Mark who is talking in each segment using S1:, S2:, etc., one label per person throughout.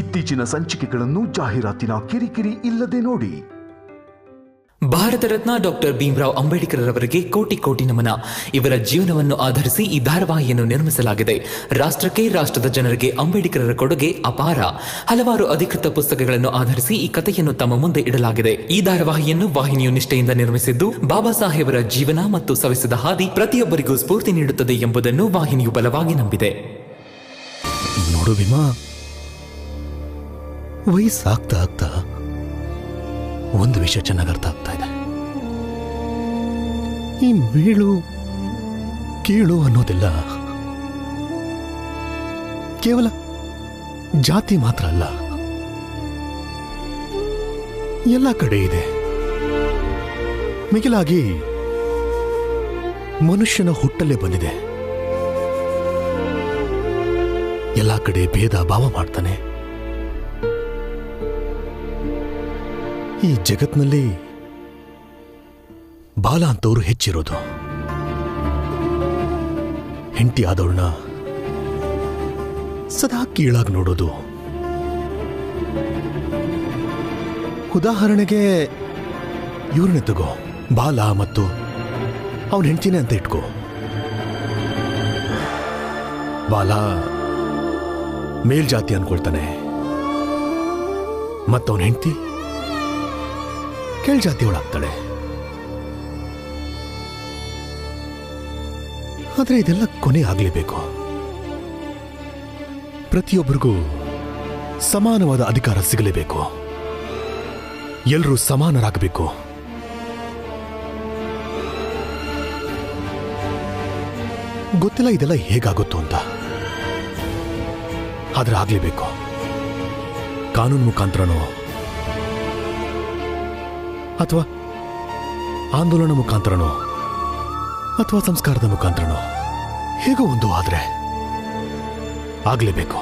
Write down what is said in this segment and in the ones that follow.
S1: ಇತ್ತೀಚಿನ ಸಂಚಿಕೆಗಳನ್ನು ಜಾಹೀರಾತಿನ ಕಿರಿಕಿರಿ ಇಲ್ಲದೆ ನೋಡಿ.
S2: ಭಾರತ ರತ್ನ ಡಾಕ್ಟರ್ ಭೀಮರಾವ್ ಅಂಬೇಡ್ಕರ್ ಅವರಿಗೆ ಕೋಟಿ ಕೋಟಿ ನಮನ. ಇವರ ಜೀವನವನ್ನು ಆಧರಿಸಿ ಈ ಧಾರಾವಾಹಿಯನ್ನು ನಿರ್ಮಿಸಲಾಗಿದೆ. ರಾಷ್ಟ್ರಕ್ಕೆ, ರಾಷ್ಟ್ರದ ಜನರಿಗೆ ಅಂಬೇಡ್ಕರರ ಕೊಡುಗೆ ಅಪಾರ. ಹಲವಾರು ಅಧಿಕೃತ ಪುಸ್ತಕಗಳನ್ನು ಆಧರಿಸಿ ಈ ಕಥೆಯನ್ನು ತಮ್ಮ ಮುಂದೆ ಇಡಲಾಗಿದೆ. ಈ ಧಾರಾವಾಹಿಯನ್ನು ವಾಹಿನಿಯು ನಿಷ್ಠೆಯಿಂದ ನಿರ್ಮಿಸಿದ್ದು, ಬಾಬಾ ಸಾಹೇಬರ ಜೀವನ ಮತ್ತು ಸವೆಸಿದ ಹಾದಿ ಪ್ರತಿಯೊಬ್ಬರಿಗೂ ಸ್ಫೂರ್ತಿ ನೀಡುತ್ತದೆ ಎಂಬುದನ್ನು ವಾಹಿನಿಯು ಬಲವಾಗಿ ನಂಬಿದೆ.
S3: ನೋಡು ಭೀಮಾ, ವಯಸ್ಸಾಗ್ತಾ ಆಗ್ತಾ ಒಂದು ವಿಷಯ ಚೆನ್ನಾಗಿ ಅರ್ಥ ಆಗ್ತಾ ಇದೆ. ಈ ಮೇಳು ಕೀಳು ಅನ್ನೋದೆಲ್ಲ ಕೇವಲ ಜಾತಿ ಮಾತ್ರ ಅಲ್ಲ, ಎಲ್ಲ ಕಡೆ ಇದೆ. ಮಿಗಿಲಾಗಿ ಮನುಷ್ಯನ ಹುಟ್ಟಲ್ಲೇ ಬಂದಿದೆ. ಎಲ್ಲ ಕಡೆ ಭೇದ ಭಾವ ಮಾಡ್ತಾನೆ. ಈ ಜಗತ್ನಲ್ಲಿ ಬಾಲ ಅಂತವ್ರು ಹೆಚ್ಚಿರೋದು. ಹೆಂಡತಿ ಆದವಳನ್ನ ಸದಾ ಕೀಳಾಗಿ ನೋಡೋದು. ಉದಾಹರಣೆಗೆ ಇವ್ರನ್ನೇ ತಗೋ, ಬಾಲ ಮತ್ತು ಅವನ ಹೆಂಡತಿನೇ ಅಂತ ಇಟ್ಕೋ. ಬಾಲ ಮೇಲ್ಜಾತಿ ಅನ್ಕೊಳ್ತಾನೆ, ಮತ್ತವನ ಹೆಂಡತಿ ಕೆಳಜಾತಿಯವಳಾಗ್ತಾಳೆ. ಆದ್ರೆ ಇದೆಲ್ಲ ಕೊನೆ ಆಗ್ಲೇಬೇಕು. ಪ್ರತಿಯೊಬ್ಬರಿಗೂ ಸಮಾನವಾದ ಅಧಿಕಾರ ಸಿಗಲೇಬೇಕು. ಎಲ್ಲರೂ ಸಮಾನರಾಗಬೇಕು. ಗೊತ್ತಿಲ್ಲ ಇದೆಲ್ಲ ಹೇಗಾಗುತ್ತೋ ಅಂತ, ಆದ್ರೆ ಆಗ್ಲೇಬೇಕು. ಕಾನೂನು ಮುಖಾಂತರನೋ ಅಥವಾ ಆಂದೋಲನ ಮುಖಾಂತರನೋ ಅಥವಾ ಸಂಸ್ಕಾರದ ಮುಖಾಂತರನೋ ಹೇಗೋ ಒಂದು ಆದ್ರೆ ಆಗ್ಲೇಬೇಕು.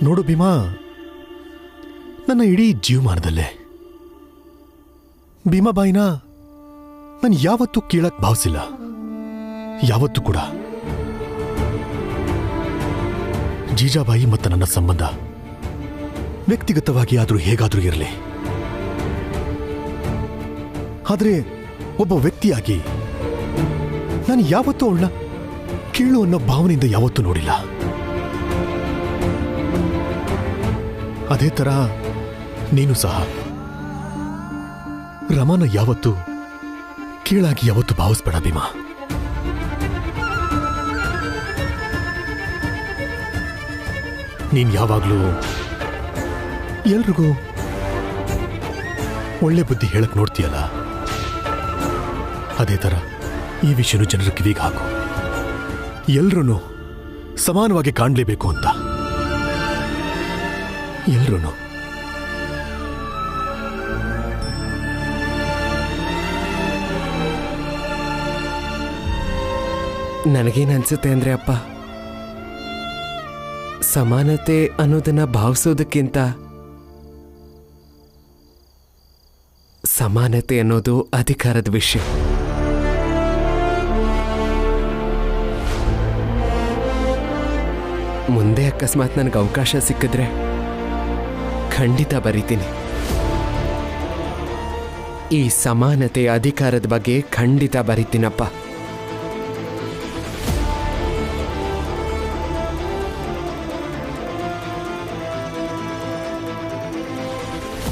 S3: ನೋಡು ಭೀಮಾ, ನನ್ನ ಇಡೀ ಜೀವಮಾನದಲ್ಲೇ ಭೀಮಾಬಾಯಿನ ನಾನು ಯಾವತ್ತೂ ಕೀಳಕ್ ಭಾವಿಸಿಲ್ಲ. ಯಾವತ್ತೂ ಕೂಡ ಜೀಜಾಬಾಯಿ ಮತ್ತು ನನ್ನ ಸಂಬಂಧ ವ್ಯಕ್ತಿಗತವಾಗಿ ಆದರೂ ಹೇಗಾದರೂ ಇರಲಿ, ಆದರೆ ಒಬ್ಬ ವ್ಯಕ್ತಿಯಾಗಿ ನಾನು ಯಾವತ್ತೂ ಅವಳನ್ನ ಕೀಳು ಅನ್ನೋ ಭಾವನೆಯಿಂದ ಯಾವತ್ತೂ ನೋಡಿಲ್ಲ. ಅದೇ ತರ ನೀನು ಸಹ ರಮಾನ ಯಾವತ್ತೂ ಕೀಳಾಗಿ ಯಾವತ್ತೂ ಭಾವಿಸ್ಬೇಡ ಭೀಮಾ. ನೀನ್ ಯಾವಾಗ್ಲೂ ಎಲ್ರಿಗೂ ಒಳ್ಳೆ ಬುದ್ಧಿ ಹೇಳಕ್ ನೋಡ್ತೀಯಲ್ಲ, ಅದೇ ತರ ಈ ವಿಷಯನೂ ಜನರ ಕಿವಿಗೆ ಹಾಕು. ಎಲ್ರೂ ಸಮಾನವಾಗಿ ಕಾಣಲೇಬೇಕು ಅಂತ. ಎಲ್ರೂ
S4: ನನಗೇನನ್ಸುತ್ತೆ ಅಂದ್ರೆ ಅಪ್ಪ, ಸಮಾನತೆ ಅನ್ನೋದನ್ನ ಭಾವಿಸೋದಕ್ಕಿಂತ ಸಮಾನತೆ ಅನ್ನೋದು ಅಧಿಕಾರದ ವಿಷಯ. ಮುಂದೆ ಅಕಸ್ಮಾತ್ ನನಗೆ ಅವಕಾಶ ಸಿಕ್ಕಿದ್ರೆ ಖಂಡಿತ ಬರೀತೀನಿ. ಈ ಸಮಾನತೆ ಅಧಿಕಾರದ ಬಗ್ಗೆ ಖಂಡಿತ ಬರೀತೀನಪ್ಪ.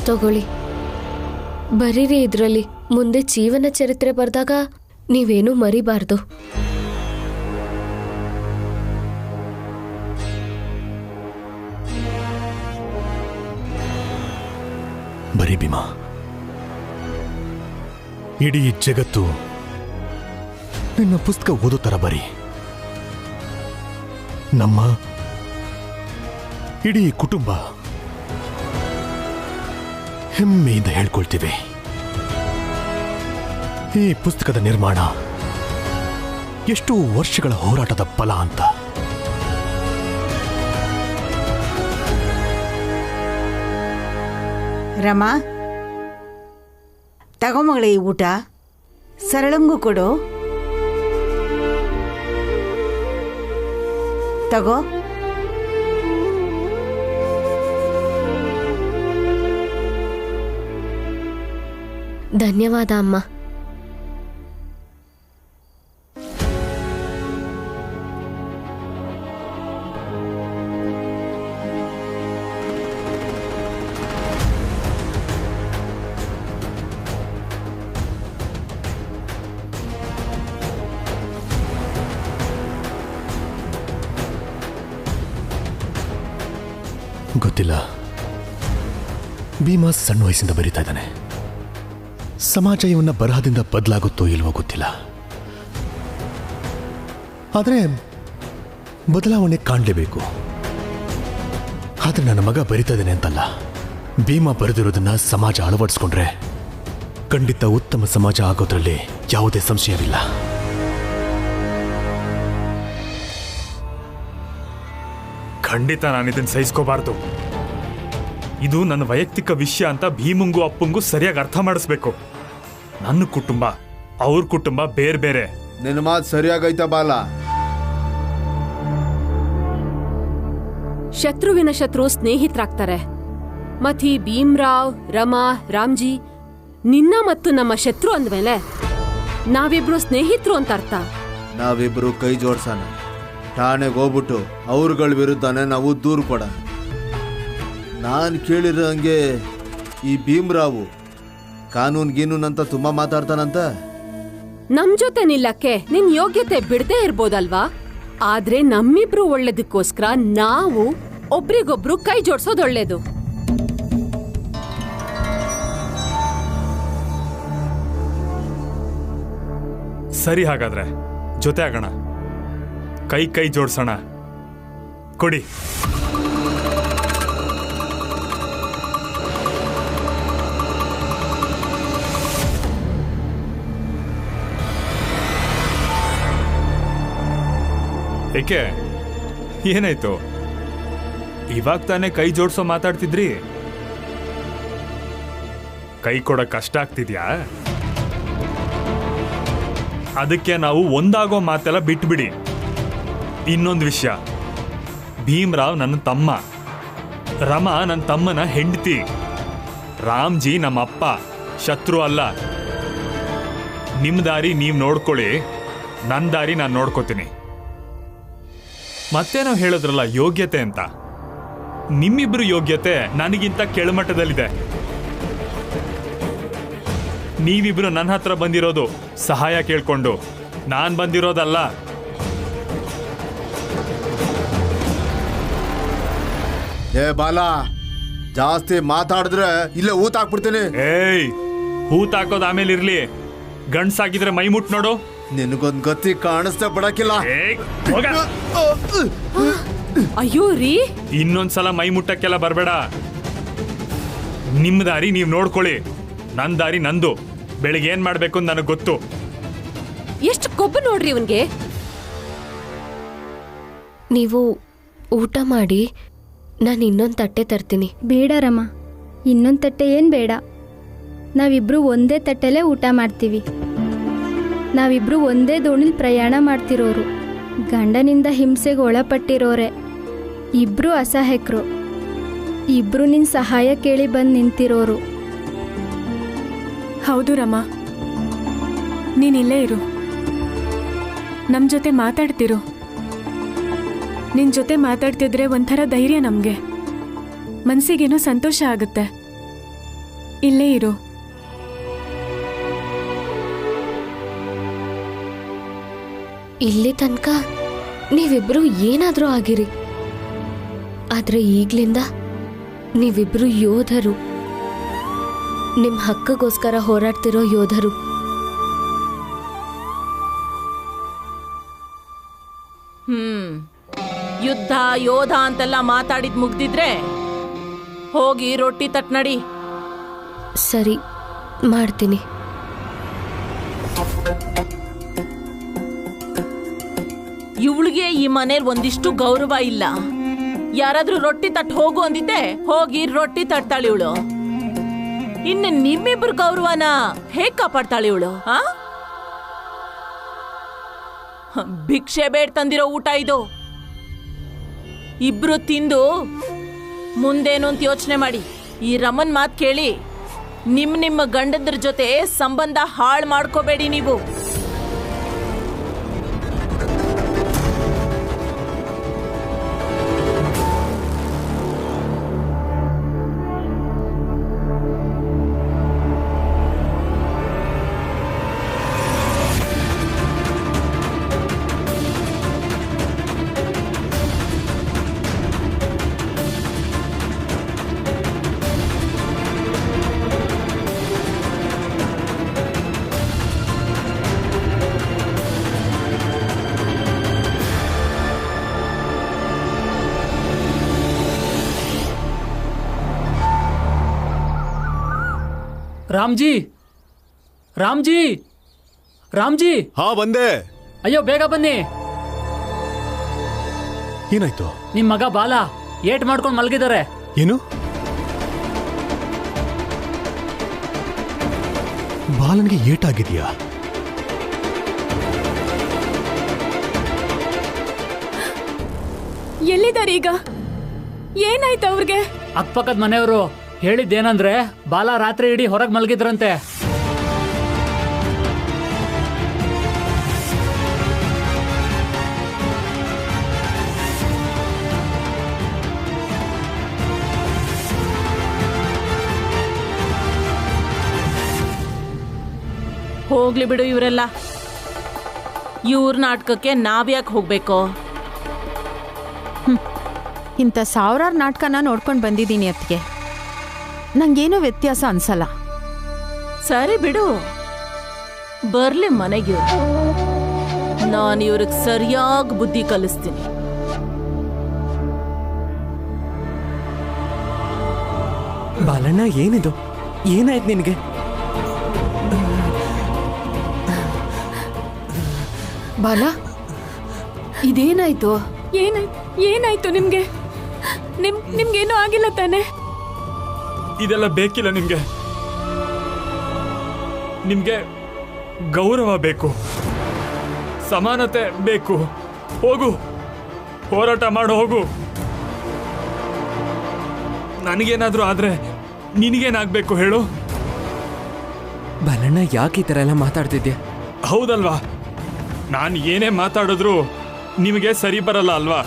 S5: ತಗೊಳ್ಳಿ, ಬರೀರಿ. ಇದರಲ್ಲಿ ಮುಂದೆ ಜೀವನ ಚರಿತ್ರೆ ಬರೆದಾಗ ನೀವೇನೂ ಮರಿಬಾರ್ದು.
S3: ಬರೀ ಭೀಮಾ, ಇಡೀ ಜಗತ್ತು ನಿನ್ನ ಪುಸ್ತಕ ಓದೋ ತರ ಬರೀ. ನಮ್ಮ ಇಡೀ ಕುಟುಂಬ ಹೆಮ್ಮೆಯಿಂದ ಹೇಳ್ಕೊಳ್ತೀವಿ, ಈ ಪುಸ್ತಕದ ನಿರ್ಮಾಣ ಎಷ್ಟೋ ವರ್ಷಗಳ ಹೋರಾಟದ ಫಲ ಅಂತ.
S6: ರಮಾ, ತಗೊಂಬಗಳೇ ಈ ಊಟ. ಸರಳಂಗೂ ಕೊಡು. ತಗೋ.
S5: ಧನ್ಯವಾದ ಅಮ್ಮ.
S3: ಗೊತ್ತಿಲ್ಲ, ಭೀಮಾ ಸಣ್ಣ ವಯಸ್ಸಿಂದ ಬರೀತಾ ಇದ್ದಾನೆ. ಸಮಾಜ ಇವನ್ನ ಬರಹದಿಂದ ಬದಲಾಗುತ್ತೋ ಇಲ್ವೋ ಗೊತ್ತಿಲ್ಲ. ಆದರೆ ಬದಲಾವಣೆ ಕಾಣಲೇಬೇಕು. ಆದ್ರೆ ನನ್ನ ಮಗ ಬರಿತಾ ಇದ್ದಾನೆ ಅಂತಲ್ಲ, ಭೀಮಾ ಬರೆದಿರೋದನ್ನ ಸಮಾಜ ಅಳವಡಿಸ್ಕೊಂಡ್ರೆ ಖಂಡಿತ ಉತ್ತಮ ಸಮಾಜ ಆಗೋದ್ರಲ್ಲಿ ಯಾವುದೇ ಸಂಶಯವಿಲ್ಲ.
S7: ಖಂಡಿತ ನಾನು ಇದನ್ನು ಸಹಿಸ್ಕೋಬಾರ್ದು. ಇದು ನನ್ನ ವೈಯಕ್ತಿಕ ವಿಷಯ ಅಂತ ಭೀಮಂಗೂ ಅಪ್ಪಂಗೂ ಸರಿಯಾಗಿ ಅರ್ಥ ಮಾಡಿಸ್ಬೇಕು. ನನ್ನ ಕುಟುಂಬ ಅವ್ರ ಕುಟುಂಬ ಬೇರೆ ಬೇರೆ.
S8: ನಿನ್ನ ಮಾತು ಸರಿಯಾಗೈತ ಬಾಲ.
S9: ಶತ್ರುವಿನ ಶತ್ರು ಸ್ನೇಹಿತರಾಗ್ತಾರೆ. ಮತ್ ಈ ಭೀಮ್ರಾವ್, ರಮಾ, ರಾಮ್ಜಿ ನಿನ್ನ ಮತ್ತು ನಮ್ಮ ಶತ್ರು ಅಂದ್ಮೇಲೆ ನಾವಿಬ್ರು ಸ್ನೇಹಿತರು ಅಂತ ಅರ್ಥ.
S8: ನಾವಿಬ್ರು ಕೈ ಜೋಡ್ಸೋಣ, ಠಾಣೆಗೆ ಹೋಗ್ಬಿಟ್ಟು ಅವ್ರಗಳ ವಿರುದ್ಧನೇ ನಾವು ದೂರು ಕೊಡೋಣ. ನಾನು ಕೇಳಿರೋ ಹಂಗೆ ಈ ಭೀಮ್ರಾವು ಕಾನೂನು ಗೀನೂನ್ ಅಂತ ತುಂಬಾ ಮಾತಾಡ್ತಾನಂತ.
S9: ನಮ್ ಜೊತೆ ನಿಲ್ಲಕ್ಕೆ ನಿನ್ ಯೋಗ್ಯತೆ ಬಿಡದೇ ಇರ್ಬೋದಲ್ವಾ? ಆದ್ರೆ ನಮ್ಮಿಬ್ರು ಒಳ್ಳೇದಕ್ಕೋಸ್ಕರ ನಾವು ಒಬ್ರಿಗೊಬ್ರು ಕೈ ಜೋಡ್ಸೋದು ಒಳ್ಳೇದು.
S7: ಸರಿ, ಹಾಗಾದ್ರೆ ಜೊತೆ ಆಗೋಣ, ಕೈ ಕೈ ಜೋಡ್ಸೋಣ. ಕೊಡಿ. ಏಕೆ, ಏನಾಯ್ತು? ಇವಾಗ ತಾನೇ ಕೈ ಜೋಡ್ಸೋ ಮಾತಾಡ್ತಿದ್ರಿ. ಕೈ ಕೊಡಕ್ ಕಷ್ಟ ಆಗ್ತಿದ್ಯಾ? ಅದಕ್ಕೆ ನಾವು ಒಂದಾಗೋ ಮಾತೆಲ್ಲ ಬಿಟ್ಬಿಡಿ. ಇನ್ನೊಂದು ವಿಷಯ, ಭೀಮ್ರಾವ್ ನನ್ನ ತಮ್ಮ, ರಮಾ ನನ್ನ ತಮ್ಮನ ಹೆಂಡತಿ, ರಾಮ್ಜಿ ನಮ್ಮ ಅಪ್ಪ, ಶತ್ರು ಅಲ್ಲ. ನಿಮ್ಮ ದಾರಿ ನೀವು ನೋಡ್ಕೊಳ್ಳಿ, ನನ್ನ ದಾರಿ ನಾನು ನೋಡ್ಕೋತೀನಿ. ಮತ್ತೆ ನಾವು ಹೇಳಿದ್ರಲ್ಲ ಯೋಗ್ಯತೆ ಅಂತ, ನಿಮ್ಮಿಬ್ರು ಯೋಗ್ಯತೆ ನನಗಿಂತ ಕೆಳಮಟ್ಟದಲ್ಲಿದೆ. ನೀವಿಬ್ರು ನನ್ನ ಹತ್ರ ಬಂದಿರೋದು ಸಹಾಯ ಕೇಳ್ಕೊಂಡು, ನಾನು ಬಂದಿರೋದಲ್ಲ.
S8: ಏ ಬಾಲ, ಜಾಸ್ತಿ ಮಾತಾಡಿದ್ರೆ ಇಲ್ಲೇ ಊತ ಹಾಕ್ಬಿಡ್ತೀನಿ.
S7: ಏಯ್, ಹೂತ್ ಹಾಕೋದು ಆಮೇಲೆ ಇರ್ಲಿ, ಗಂಡ್ಸಾಗಿದ್ರೆ ಮೈ ಮುಟ್ ನೋಡು.
S8: ನಿನಗೊಂದ್ ಗತಿ ಕಾಣಿಸ್ತಾ ಬಿಡಕ್ಕಿಲ್ಲ.
S9: ಅಯ್ಯೋ ರೀ,
S7: ಇನ್ನೊಂದ್ಸಲ ಮೈ ಮುಟ್ಟಕ್ಕೆಲ್ಲ ಬರಬೇಡ. ನಿಮ್ಮ ದಾರಿ ನೀವು ನೋಡ್ಕೊಳ್ಳಿ, ನನ್ನ ದಾರಿ ನಂದು. ಬೆಳಿಗ್ಗೆ ಏನ್ ಮಾಡ್ಬೇಕು ಅಂತ ನನಗೆ ಗೊತ್ತು.
S9: ಎಷ್ಟು ಕೊಬ್ಬು ನೋಡ್ರಿ ಇವನ್ಗೆ.
S5: ನೀವು ಊಟ ಮಾಡಿ, ನಾನು ಇನ್ನೊಂದು ತಟ್ಟೆ ತರ್ತೀನಿ.
S10: ಬೇಡ ರಮ, ಇನ್ನೊಂದು ತಟ್ಟೆ ಏನು ಬೇಡ. ನಾವಿಬ್ರು ಒಂದೇ ತಟ್ಟೆಲೇ ಊಟ ಮಾಡ್ತೀವಿ. ನಾವಿಬ್ರು ಒಂದೇ ದೋಣಿಲಿ ಪ್ರಯಾಣ ಮಾಡ್ತಿರೋರು, ಗಂಡನಿಂದ ಹಿಂಸೆಗೆ ಒಳಪಟ್ಟಿರೋರೆ, ಇಬ್ರು ಅಸಹಾಯಕರು, ಇಬ್ರು ನಿನ್ನ ಸಹಾಯ ಕೇಳಿ ಬಂದು ನಿಂತಿರೋರು.
S11: ಹೌದು ರಮ, ನೀನಿಲ್ಲೇ ಇರು, ನಮ್ಮ ಜೊತೆ ಮಾತಾಡ್ತಿರು. ನಿನ್ನ ಜೊತೆ ಮಾತಾಡ್ತಿದ್ರೆ ಒಂಥರ ಧೈರ್ಯ ನಮಗೆ, ಮನಸ್ಸಿಗೇನೋ ಸಂತೋಷ ಆಗುತ್ತೆ. ಇಲ್ಲೇ ಇರು.
S5: ಇಲ್ಲಿ ತನಕ ನೀವಿಬ್ರು ಏನಾದ್ರೂ ಆಗಿರಿ, ಆದ್ರೆ ಈಗ್ಲಿಂದ ನೀವಿಬ್ರು ಯೋಧರು, ನಿಮ್ ಹಕ್ಕಗೋಸ್ಕರ ಹೋರಾಡ್ತಿರೋ ಯೋಧರು.
S12: ಯುದ್ಧ ಯೋಧ ಅಂತೆಲ್ಲ ಮಾತಾಡಿದ್ ಮುಗ್ದಿದ್ರೆ ಹೋಗಿ ರೊಟ್ಟಿ ತಟ್ ನಡಿ.
S5: ಸರಿ, ಮಾಡ್ತೀನಿ.
S12: ಇವಳಿಗೆ ಈ ಮನೇಲಿ ಒಂದಿಷ್ಟು ಗೌರವ ಇಲ್ಲ. ಯಾರಾದ್ರೂ ರೊಟ್ಟಿ ತಟ್ ಹೋಗು ಅಂದಿದ್ದೆ ಹೋಗಿ ರೊಟ್ಟಿ ತಟ್ತಾಳಿ ಇವಳು. ಇನ್ನು ನಿಮ್ಮಿಬ್ರು ಗೌರವನ ಹೇಗ್ ಕಾಪಾಡ್ತಾಳಿ ಇವಳು? ಭಿಕ್ಷೆ ಬೇಡ ತಂದಿರೋ ಊಟ ಇದು. ಇಬ್ರು ತಿಂದು ಮುಂದೇನು ಅಂತ ಯೋಚನೆ ಮಾಡಿ. ಈ ರಮನ್ ಮಾತು ಕೇಳಿ ನಿಮ್ಮ ಗಂಡದ್ರ ಜೊತೆ ಸಂಬಂಧ ಹಾಳು ಮಾಡ್ಕೋಬೇಡಿ ನೀವು.
S6: ರಾಮ್ಜಿ, ರಾಮ್ಜಿ, ರಾಮ್ಜಿ.
S3: ಹಾ ಬಂದೆ.
S6: ಅಯ್ಯೋ ಬೇಗ ಬನ್ನಿ.
S3: ಏನಾಯ್ತು?
S6: ನಿಮ್ ಮಗ ಬಾಲ ಏಟ್ ಮಾಡ್ಕೊಂಡು ಮಲಗಿದ್ದಾರೆ.
S3: ಏನು? ಬಾಲನ್ಗೆ ಏಟಾಗಿದ್ಯಾ?
S11: ಎಲ್ಲಿದ್ದಾರೆ ಈಗ? ಏನಾಯ್ತು ಅವ್ರಿಗೆ?
S6: ಅಕ್ಕಪಕ್ಕದ ಮನೆಯವರು ಹೇಳಿದ್ದೇನಂದ್ರೆ ಬಾಲ ರಾತ್ರಿ ಇಡೀ ಹೊರಗೆ ಮಲಗಿದ್ರಂತೆ.
S12: ಹೋಗ್ಲಿ ಬಿಡು, ಇವರೆಲ್ಲ ಇವ್ರ ನಾಟಕಕ್ಕೆ ನಾವ್ಯಾಕೆ ಹೋಗ್ಬೇಕು?
S13: ಇಂಥ ಸಾವಿರಾರು ನಾಟಕನ ನೋಡ್ಕೊಂಡು ಬಂದಿದ್ದೀನಿ ಅತ್ತಿಗೆ. ನಂಗೇನೂ ವ್ಯತ್ಯಾಸ ಅನ್ಸಲ್ಲ.
S12: ಸರಿ ಬಿಡು, ಬರ್ಲಿ ಮನೆಗೆ. ನಾನು ಇವ್ರಿಗೆ ಸರಿಯಾಗಿ ಬುದ್ಧಿ ಕಲಿಸ್ತೀನಿ.
S4: ಬಾಲಣ್ಣ, ಏನಿದು? ಏನಾಯ್ತು ನಿನಗೆ?
S5: ಬಾಲ, ಇದೇನಾಯ್ತು?
S11: ಏನಾಯ್ತು ನಿಮ್ಗೆ? ನಿಮ್ಗೇನೂ ಆಗಿಲ್ಲ ತಾನೆ?
S7: ಇದೆಲ್ಲ ಬೇಕಿಲ್ಲ ನಿಮ್ಗೆ. ನಿಮ್ಗೆ ಗೌರವ ಬೇಕು, ಸಮಾನತೆ ಬೇಕು. ಹೋಗು, ಹೋರಾಟ ಮಾಡು, ಹೋಗು. ನನಗೇನಾದ್ರೂ ಆದ್ರೆ ನಿನಗೇನಾಗ್ಬೇಕು ಹೇಳು?
S4: ಬಾಲಣ್ಣ, ಯಾಕೆ ಈ ಥರ ಎಲ್ಲ ಮಾತಾಡ್ತಿದ್ಯಾ?
S7: ಹೌದಲ್ವಾ? ನಾನು ಏನೇ ಮಾತಾಡಿದ್ರು ನಿಮಗೆ ಸರಿ ಬರಲ್ಲ ಅಲ್ವಾ?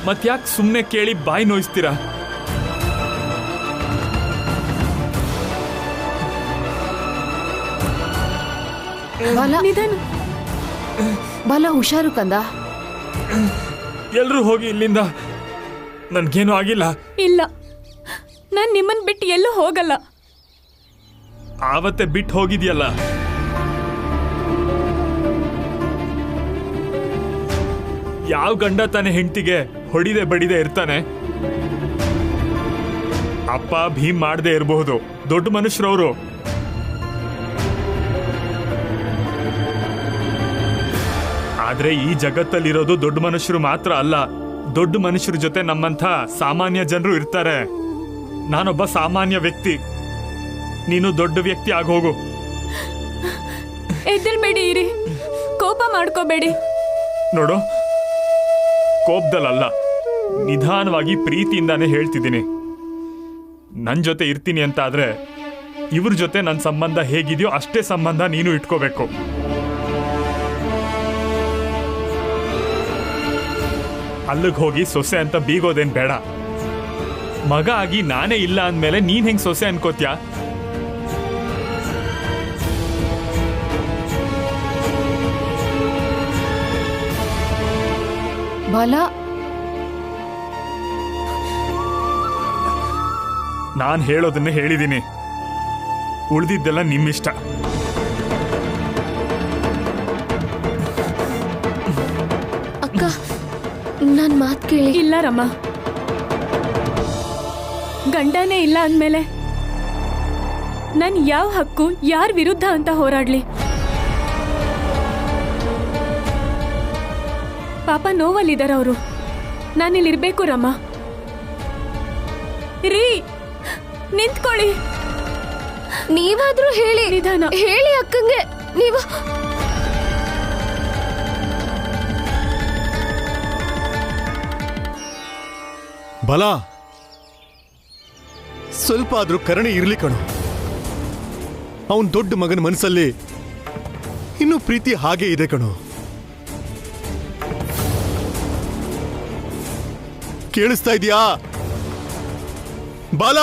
S7: ಮತ್ಯಾಕೆ ಸುಮ್ಮನೆ ಕೇಳಿ ಬಾಯಿ ನೋಯಿಸ್ತೀರಾ?
S5: ಬಾಲ, ಹುಷಾರು ಕಂದ.
S7: ಎಲ್ರೂ ಹೋಗಿ ಇಲ್ಲಿಂದ. ನನ್ಗೇನು ಆಗಿಲ್ಲ.
S11: ಇಲ್ಲ, ನಾನ್ ನಿಮ್ಮನ್ ಬಿಟ್ಟು ಎಲ್ಲೂ ಹೋಗಲ್ಲ.
S7: ಆವತ್ತೆ ಬಿಟ್ಟು ಹೋಗಿದ್ಯಲ್ಲ. ಯಾವ ಗಂಡ ತಾನೆ ಹೆಂಡತಿಗೆ ಹೊಡಿದೆ ಬಡಿದೆ ಇರ್ತಾನೆ? ಅಪ್ಪ ಭೀಮ್ ಮಾಡದೆ ಇರಬಹುದು, ದೊಡ್ಡ ಮನುಷ್ಯರವರು. ಆದ್ರೆ ಈ ಜಗತ್ತಲ್ಲಿರೋದು ದೊಡ್ಡ ಮನುಷ್ಯರು ಮಾತ್ರ ಅಲ್ಲ, ದೊಡ್ಡ ಮನುಷ್ಯರ ಜೊತೆ ನಮ್ಮಂಥ ಸಾಮಾನ್ಯ ಜನರು ಇರ್ತಾರೆ. ನಾನೊಬ್ಬ ಸಾಮಾನ್ಯ ವ್ಯಕ್ತಿ, ನೀನು ದೊಡ್ಡ ವ್ಯಕ್ತಿ ಆಗೋಗು.
S11: ಎದ್ದೇಳ್ಬೇಡಿ ಇರಿ, ಕೋಪ ಮಾಡ್ಕೋಬೇಡಿ.
S7: ನೋಡು, ಕೋಪದಲ್ಲ, ನಿಧಾನವಾಗಿ ಪ್ರೀತಿಯಿಂದಾನೇ ಹೇಳ್ತಿದ್ದೀನಿ. ನನ್ನ ಜೊತೆ ಇರ್ತೀನಿ ಅಂತ ಆದ್ರೆ ಇವ್ರ ಜೊತೆ ನನ್ನ ಸಂಬಂಧ ಹೇಗಿದೆಯೋ ಅಷ್ಟೇ ಸಂಬಂಧ ನೀನು ಇಟ್ಕೋಬೇಕು. ಅಲ್ಲಿಗೆ ಹೋಗಿ ಸೊಸೆ ಅಂತ ಬೀಗೋದೇನ್ ಬೇಡ. ಮಗ ಆಗಿ ನಾನೇ ಇಲ್ಲ ಅಂದ್ಮೇಲೆ ನೀನ್ ಹೆಂಗ್ ಸೊಸೆ ಅನ್ಕೋತ್ಯಾ?
S5: ಬಾಲ,
S7: ನಾನ್ ಹೇಳೋದನ್ನೇ ಹೇಳಿದ್ದೀನಿ, ಉಳಿದಿದ್ದೆಲ್ಲ ನಿಮ್ಮಿಷ್ಟ.
S5: ಅಕ್ಕ, ನನ್ ಮಾತ್ ಕೇಳಿ.
S11: ಇಲ್ಲ ರಮ್ಮ, ಗಂಡನೇ ಇಲ್ಲ ಅಂದ್ಮೇಲೆ ನನ್ ಯಾವ ಹಕ್ಕು ಯಾರ ವಿರುದ್ಧ ಅಂತ ಹೋರಾಡ್ಲಿ? ಪಾಪ ನೋವಲ್ಲಿದ್ದಾರೆ ಅವರು. ನಾನಿಲ್ಲಿರ್ಬೇಕು ರಮ್ಮ. ರೀ, ನಿಂತ್ಕೊಳ್ಳಿ.
S5: ನೀವಾದ್ರೂ ಹೇಳಿ.
S11: ನಿಧಾನ
S5: ಹೇಳಿ ಅಕ್ಕಂಗೆ. ನೀವು
S3: ಬಲ ಸ್ವಲ್ಪ ಆದ್ರೂ ಕರುಣೆ ಇರ್ಲಿ ಕಣೋ. ಅವನ್ ದೊಡ್ಡ ಮಗನ ಮನಸ್ಸಲ್ಲಿ ಇನ್ನೂ ಪ್ರೀತಿ ಹಾಗೆ ಇದೆ ಕಣೋ. ಕೇಳಿಸ್ತಾ ಇದೀಯಾ ಬಾಲ?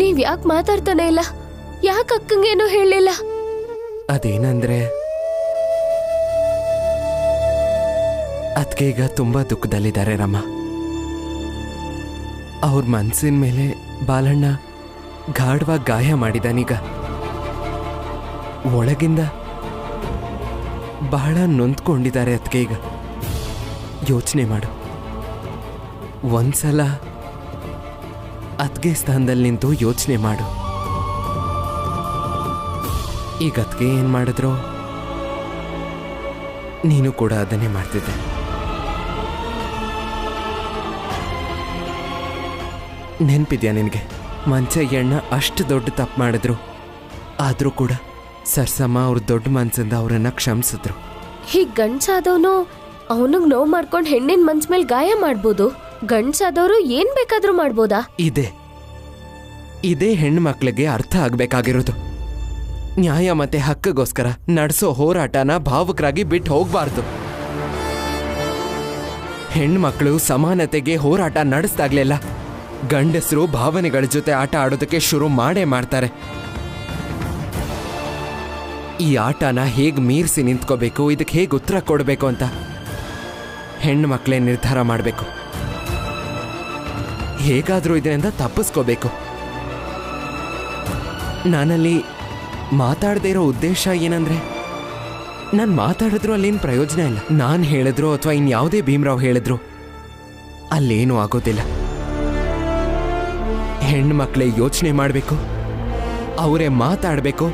S5: ನೀವ್ ಯಾಕೆ ಮಾತಾಡ್ತಾನೆ ಇಲ್ಲ? ಯಾಕೆ ಅಕ್ಕಂಗೇನು ಹೇಳಿಲ್ಲ?
S4: ಅದೇನಂದ್ರೆ ಅದಕ್ಕೆ ಈಗ ತುಂಬಾ ದುಃಖದಲ್ಲಿದ್ದಾರೆ ರಮ್ಮ. ಅವ್ರ ಮನ್ಸಿನ ಮೇಲೆ ಬಾಲಣ್ಣ ಗಾಢವಾಗಿ ಗಾಯ ಮಾಡಿದಾನೀಗ. ಒಳಗಿಂದ ಬಹಳ ನೊಂದ್ಕೊಂಡಿದ್ದಾರೆ ಅದಕ್ಕೆ. ಈಗ ಯೋಚನೆ ಮಾಡು, ಒಂದ್ಸಲ ಅದಕ್ಕೆ ಸ್ಥಾನದಲ್ಲಿ ನಿಂತು ಯೋಚನೆ ಮಾಡು. ಈಗ ಅದಕ್ಕೆ ಏನ್ ಮಾಡಿದ್ರು ನೀನು ಕೂಡ ಅದನ್ನೇ ಮಾಡ್ತಿದ್ದೆ. ನೆನ್ಪಿದ್ಯಾ ನಿನಗೆ? ಮಂಚಯ್ಯಣ್ಣ ಅಷ್ಟು ದೊಡ್ಡ ತಪ್ಪು ಮಾಡಿದ್ರು, ಆದರೂ ಕೂಡ ಸರ್ಸಮ್ಮ ಅವ್ರ ದೊಡ್ಡ ಮನ್ಸಿಂದ ಅವರನ್ನ ಕ್ಷಮಿಸಿದ್ರು.
S5: ಹೀಗ್ ಗಂಡ್ಸಾದವನು ಅವನಿಗೆ ನೋವು ಮಾಡ್ಕೊಂಡು ಹೆಣ್ಣಿನ ಮನ್ಸ್ ಮೇಲೆ ಗಾಯ ಮಾಡ್ಬೋದು. ಗಂಡ್ಸಾದವರು ಏನ್ ಬೇಕಾದ್ರೂ ಮಾಡ್ಬೋದಾ?
S4: ಇದೇ ಹೆಣ್ಣು ಮಕ್ಕಳಿಗೆ ಅರ್ಥ ಆಗ್ಬೇಕಾಗಿರೋದು. ನ್ಯಾಯ ಮತ್ತೆ ಹಕ್ಕಿಗೋಸ್ಕರ ನಡೆಸೋ ಹೋರಾಟನ ಭಾವುಕರಾಗಿ ಬಿಟ್ಟು ಹೋಗ್ಬಾರ್ದು. ಹೆಣ್ಮಕ್ಳು ಸಮಾನತೆಗೆ ಹೋರಾಟ ನಡೆಸ್ದಾಗ್ಲೆಲ್ಲ ಗಂಡಸರು ಭಾವನೆಗಳ ಜೊತೆ ಆಟ ಆಡೋದಕ್ಕೆ ಶುರು ಮಾಡ್ತಾರೆ. ಈ ಆಟನ ಹೇಗ್ ಮೀರಿಸಿ ನಿಂತ್ಕೋಬೇಕು, ಇದಕ್ಕೆ ಹೇಗೆ ಉತ್ತರ ಕೊಡಬೇಕು ಅಂತ ಹೆಣ್ಣು ಮಕ್ಕಳೇ ನಿರ್ಧಾರ ಮಾಡಬೇಕು. ಹೇಗಾದ್ರೂ ಇದರಿಂದ ತಪ್ಪಿಸ್ಕೋಬೇಕು. ನಾನಲ್ಲಿ ಮಾತಾಡದೇ ಇರೋ ಉದ್ದೇಶ ಏನಂದ್ರೆ, ನಾನು ಮಾತಾಡಿದ್ರು ಅಲ್ಲೇನು ಪ್ರಯೋಜನ ಇಲ್ಲ. ನಾನು ಹೇಳಿದ್ರು ಅಥವಾ ಇನ್ಯಾವುದೇ ಭೀಮರಾವ್ ಹೇಳಿದ್ರು ಅಲ್ಲೇನೂ ಆಗೋದಿಲ್ಲ. ಹೆಣ್ಣು ಮಕ್ಕಳೇ ಯೋಚನೆ ಮಾಡಬೇಕು, ಅವರೇ ಮಾತಾಡಬೇಕು,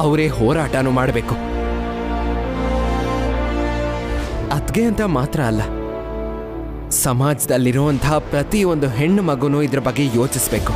S4: ಅವರೇ ಹೋರಾಟನೂ ಮಾಡಬೇಕು. ಅದ್ಗೆ ಅಂತ ಮಾತ್ರ ಅಲ್ಲ, ಸಮಾಜದಲ್ಲಿರುವಂತಹ ಪ್ರತಿಯೊಂದು ಹೆಣ್ಣು ಮಗುನೂ ಇದ್ರ ಬಗ್ಗೆ ಯೋಚಿಸ್ಬೇಕು.